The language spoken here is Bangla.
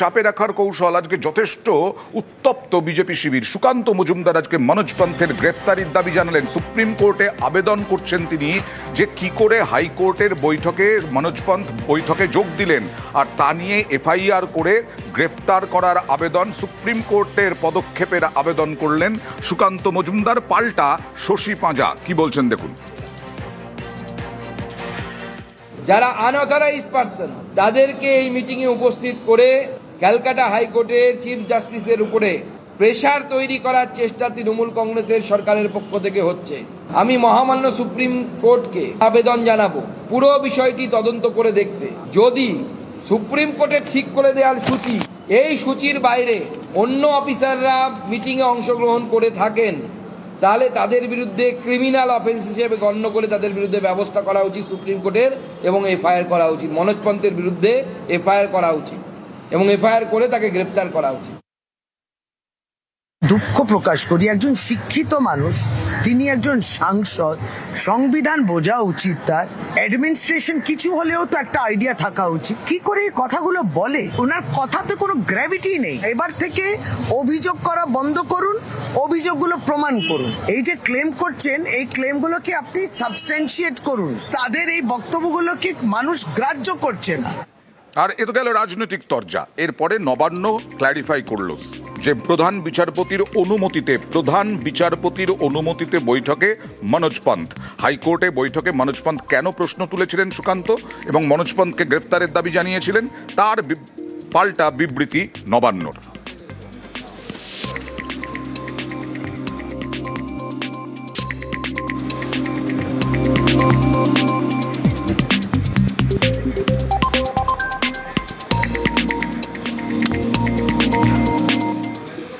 চাপে রাখার কৌশল আজকে যথেষ্ট উত্তপ্ত বিজেপি শিবির। সুকান্ত মজুমদার আজকে মনোজ পন্থের গ্রেফতারির দাবি জানালেন। সুপ্রিম কোর্টে আবেদন করছেন তিনি যে কি করে হাইকোর্টের বৈঠকে মনোজ পন্থ বৈঠকে যোগ দিলেন, আর তা নিয়ে এফআইআর করে গ্রেফতার করার আবেদন, সুপ্রিম কোর্টের পদক্ষেপের আবেদন করলেন সুকান্ত মজুমদার। পাল্টা শশী পাঁজা কি বলছেন দেখুন। যারা আনঅথরাইজড পারসন তাদেরকে এই মিটিংয়ে উপস্থিত করে ক্যালকাটা হাইকোর্টের চিফ জাস্টিসের উপরে প্রেসার তৈরি করার চেষ্টা তৃণমূল কংগ্রেসের সরকারের পক্ষ থেকে হচ্ছে। আমি মহামান্য সুপ্রিম কোর্টকে আবেদন জানাবো পুরো বিষয়টি তদন্ত করে দেখতে। যদি সুপ্রিম কোর্টের ঠিক করে দেওয়ার সূচি, এই সূচির বাইরে অন্য অফিসাররা মিটিংয়ে অংশগ্রহণ করে থাকেন, তাহলে তাদের বিরুদ্ধে ক্রিমিনাল অফেন্স হিসেবে গণ্য করে তাদের বিরুদ্ধে ব্যবস্থা করা উচিত সুপ্রিম কোর্টের, এবং এফআইআর করা উচিত। মনোজ পন্থের বিরুদ্ধে এফআইআর করা উচিত এবং এফআইআর করে তাকে গ্রেপ্তার করা উচিত। দুঃখ প্রকাশ করি, একজন শিক্ষিত মানুষ, তিনি একজন সাংসদ, সংবিধান বোঝা উচিত, তার অ্যাডমিনিস্ট্রেশন কিছু হলেও তো একটা আইডিয়া থাকা উচিত। কি করে এই কথাগুলো বলে? ওনার কথাতে কোনো গ্র্যাভিটি নেই। এবার থেকে অভিযোগ করা বন্ধ করুন, অভিযোগগুলো প্রমাণ করুন। এই যে ক্লেম করছেন, এই ক্লেমগুলোকে আপনি সাবস্ট্যান্সিয়েট করুন। তাদের এই বক্তব্যগুলোকে মানুষ গ্রাহ্য করছে না। আর এ তো গেল রাজনৈতিক তরজা। এরপরে নবান্ন ক্ল্যারিফাই করলো যে প্রধান বিচারপতির অনুমতিতে বৈঠকে মনোজ পন্থ, হাইকোর্টে বৈঠকে মনোজ পন্থ কেন প্রশ্ন তুলেছিলেন সুকান্ত এবং মনোজ পন্থকে গ্রেফতারের দাবি জানিয়েছিলেন, তার পাল্টা বিবৃতি নবান্নর।